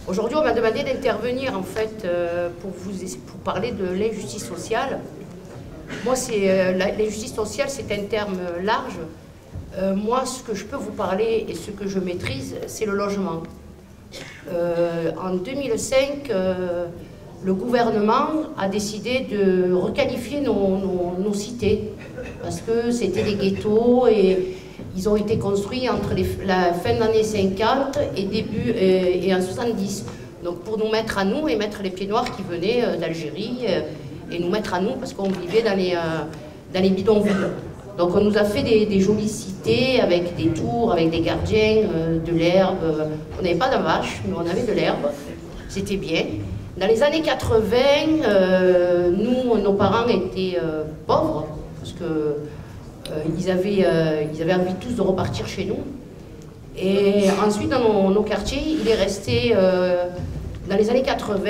Aujourd'hui, on m'a demandé d'intervenir en fait pour parler de l'injustice sociale. Moi, l'injustice sociale, c'est un terme large. Moi, ce que je peux vous parler et ce que je maîtrise, c'est le logement. En 2005, le gouvernement a décidé de requalifier nos cités parce que c'était des ghettos et ils ont été construits entre la fin de l'année 50 et en 70. Donc pour nous mettre à nous et mettre les pieds noirs qui venaient d'Algérie et nous mettre à nous parce qu'on vivait dans les bidonvilles. Donc on nous a fait des jolies cités avec des tours, avec des gardiens, de l'herbe. On n'avait pas de vaches, mais on avait de l'herbe. C'était bien. Dans les années 80, nos parents étaient pauvres parce que ils avaient envie tous de repartir chez nous. Et ensuite, dans nos quartiers, il est resté, dans les années 80,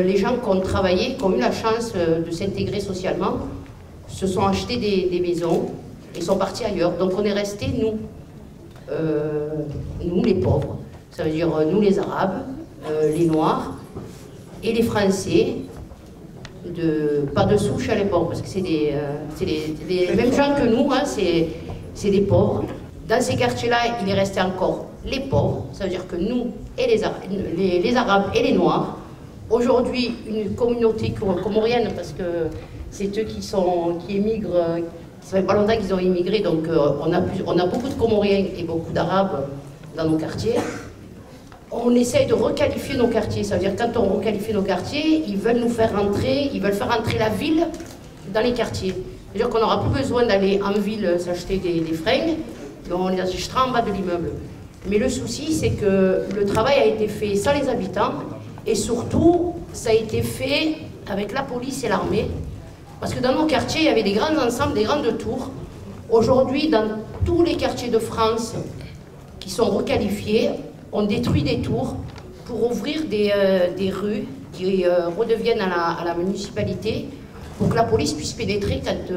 les gens qui ont travaillé, qui ont eu la chance de s'intégrer socialement, se sont achetés des maisons et sont partis ailleurs. Donc on est restés, nous les pauvres, ça veut dire nous les Arabes, les Noirs et les Français, pas de souche à l'époque, parce que c'est les mêmes gens que nous, hein, c'est des pauvres. Dans ces quartiers-là, il est resté encore les pauvres, ça veut dire que nous et les Arabes et les Noirs. Aujourd'hui, une communauté comorienne, parce que c'est eux qui émigrent, ça fait pas longtemps qu'ils ont immigré, donc on a beaucoup de Comoriens et beaucoup d'Arabes dans nos quartiers. On essaye de requalifier nos quartiers, ça veut dire que quand on requalifie nos quartiers, ils veulent faire rentrer la ville dans les quartiers. C'est-à-dire qu'on n'aura plus besoin d'aller en ville s'acheter des fringues, mais on les achètera en bas de l'immeuble. Mais le souci, c'est que le travail a été fait sans les habitants, et surtout, ça a été fait avec la police et l'armée, parce que dans nos quartiers, il y avait des grands ensembles, des grandes tours. Aujourd'hui, dans tous les quartiers de France qui sont requalifiés, on détruit des tours pour ouvrir des rues qui redeviennent à la municipalité pour que la police puisse pénétrer quand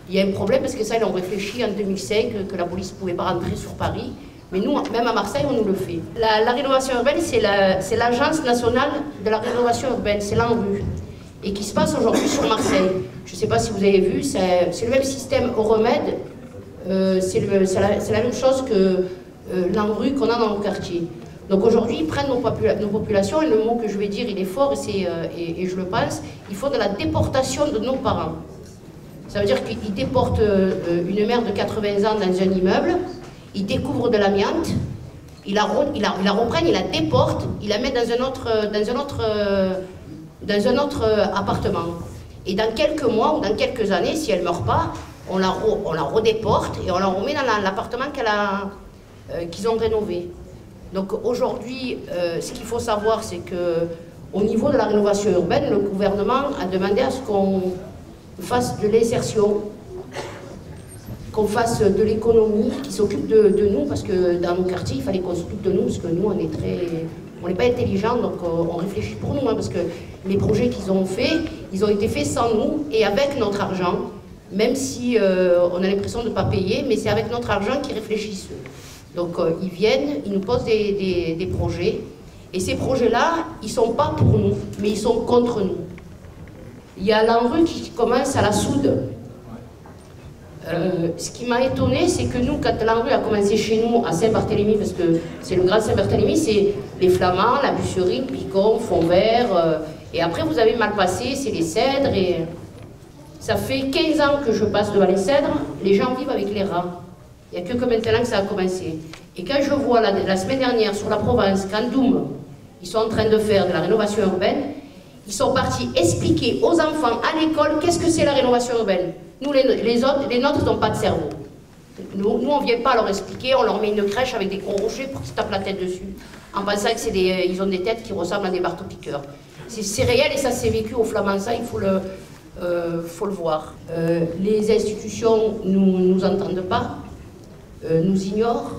il y a un problème, parce que ça, ils ont réfléchi en 2005 que la police ne pouvait pas rentrer sur Paris. Mais nous, même à Marseille, on nous le fait. La rénovation urbaine, c'est l'Agence nationale de la rénovation urbaine, c'est l'ANRU, et qui se passe aujourd'hui sur Marseille. Je ne sais pas si vous avez vu, c'est le même système Euromède, c'est la même chose que l'ANRU qu'on a dans nos quartiers. Donc aujourd'hui, ils prennent nos populations, et le mot que je vais dire, il est fort, et je le pense, il faut de la déportation de nos parents. Ça veut dire qu'ils déportent une mère de 80 ans dans un immeuble, ils découvrent de l'amiante, ils la reprennent, ils la déportent, ils la mettent dans un autre appartement. Et dans quelques mois ou dans quelques années, si elle ne meurt pas, on la redéporte et on la remet dans l'appartement qu'ils ont rénové. Donc aujourd'hui, ce qu'il faut savoir, c'est qu'au niveau de la rénovation urbaine, le gouvernement a demandé à ce qu'on fasse de l'insertion, qu'on fasse de l'économie, qui s'occupe de nous, parce que dans nos quartiers, il fallait qu'on s'occupe de nous, parce que nous, on n'est pas intelligents, donc on réfléchit pour nous, hein, parce que les projets qu'ils ont faits, ils ont été faits sans nous et avec notre argent, même si on a l'impression de ne pas payer, mais c'est avec notre argent qu'ils réfléchissent. Donc ils viennent, ils nous posent des projets, et ces projets-là, ils ne sont pas pour nous, mais ils sont contre nous. Il y a l'ANRU qui commence à la soude. Ce qui m'a étonné, c'est que nous, quand l'ANRU a commencé chez nous à Saint-Barthélemy, parce que c'est le grand Saint-Barthélemy, c'est les Flamands, la Busserine, Picon, Fontvert, et après vous avez Malpassé, c'est les Cèdres, et ça fait 15 ans que je passe devant les Cèdres, les gens vivent avec les rats. Il n'y a que maintenant que ça a commencé. Et quand je vois la semaine dernière sur la Provence, quand Doum, ils sont en train de faire de la rénovation urbaine, ils sont partis expliquer aux enfants à l'école qu'est-ce que c'est la rénovation urbaine. Nous, les nôtres n'ont pas de cerveau. Nous, on ne vient pas leur expliquer, on leur met une crèche avec des gros rochers pour qu'ils se tapent la tête dessus, en pensant qu'ils ont des têtes qui ressemblent à des marteaux-piqueurs. C'est réel et ça s'est vécu au Flamand, ça, il faut le voir. Les institutions ne nous entendent pas, nous ignorent.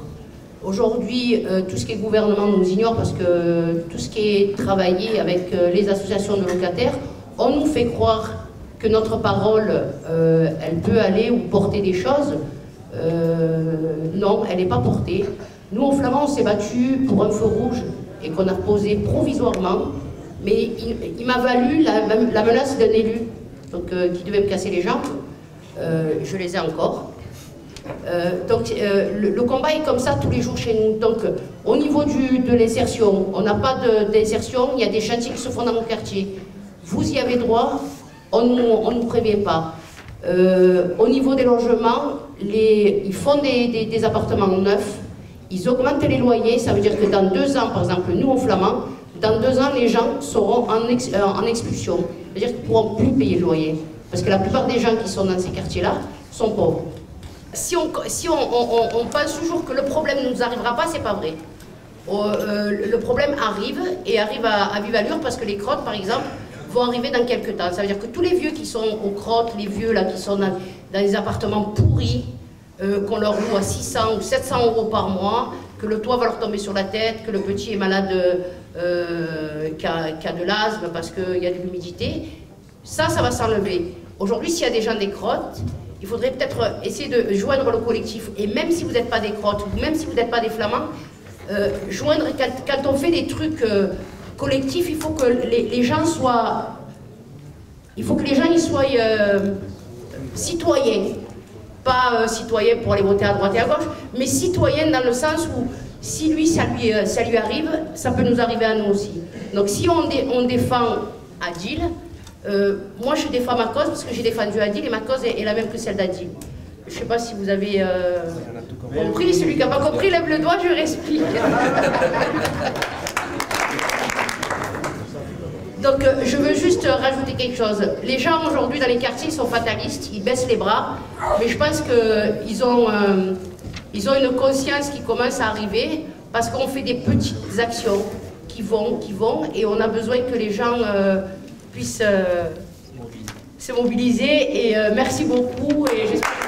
Aujourd'hui, tout ce qui est gouvernement nous ignore parce que tout ce qui est travaillé avec les associations de locataires, on nous fait croire que notre parole, elle peut aller ou porter des choses. Non, elle n'est pas portée. Nous, au Flamand, on s'est battu pour un feu rouge et qu'on a posé provisoirement, mais il m'a valu la menace d'un élu donc, qui devait me casser les jambes. Je les ai encore. Le combat est comme ça tous les jours chez nous. Donc, au niveau de l'insertion, on n'a pas d'insertion, il y a des chantiers qui se font dans mon quartier. Vous y avez droit, on ne nous prévient pas. Au niveau des logements, ils font des appartements neufs, ils augmentent les loyers, ça veut dire que dans 2 ans, par exemple, nous en Flamand, dans 2 ans, les gens seront en expulsion. C'est-à-dire qu'ils ne pourront plus payer le loyer. Parce que la plupart des gens qui sont dans ces quartiers-là sont pauvres. Si on pense toujours que le problème ne nous arrivera pas, c'est pas vrai. Le problème arrive, et arrive à vive allure, parce que les crottes, par exemple, vont arriver dans quelques temps. Ça veut dire que tous les vieux qui sont aux crottes, les vieux là qui sont dans des appartements pourris, qu'on leur loue à 600 ou 700 € par mois, que le toit va leur tomber sur la tête, que le petit est malade, qui a de l'asthme parce qu'il y a de l'humidité, ça va s'enlever. Aujourd'hui, s'il y a des gens des crottes, il faudrait peut-être essayer de joindre le collectif. Et même si vous n'êtes pas des crottes, ou même si vous n'êtes pas des flamands, joindre, quand on fait des trucs collectifs, il faut que les gens soient... Il faut que les gens y soient citoyens. Pas citoyens pour aller voter à droite et à gauche, mais citoyens dans le sens où si lui, ça lui arrive, ça peut nous arriver à nous aussi. Donc si on défend Adil, moi je défends ma cause parce que j'ai défendu Adil et ma cause est la même que celle d'Adil. Je ne sais pas si vous avez compris, celui qui n'a pas compris lève le doigt, je réexplique. Donc je veux juste rajouter quelque chose. Les gens aujourd'hui dans les quartiers sont fatalistes, ils baissent les bras, mais je pense qu'ils ont une conscience qui commence à arriver parce qu'on fait des petites actions qui vont, et on a besoin que les gens puissent se mobiliser. Et merci beaucoup. Et j'espère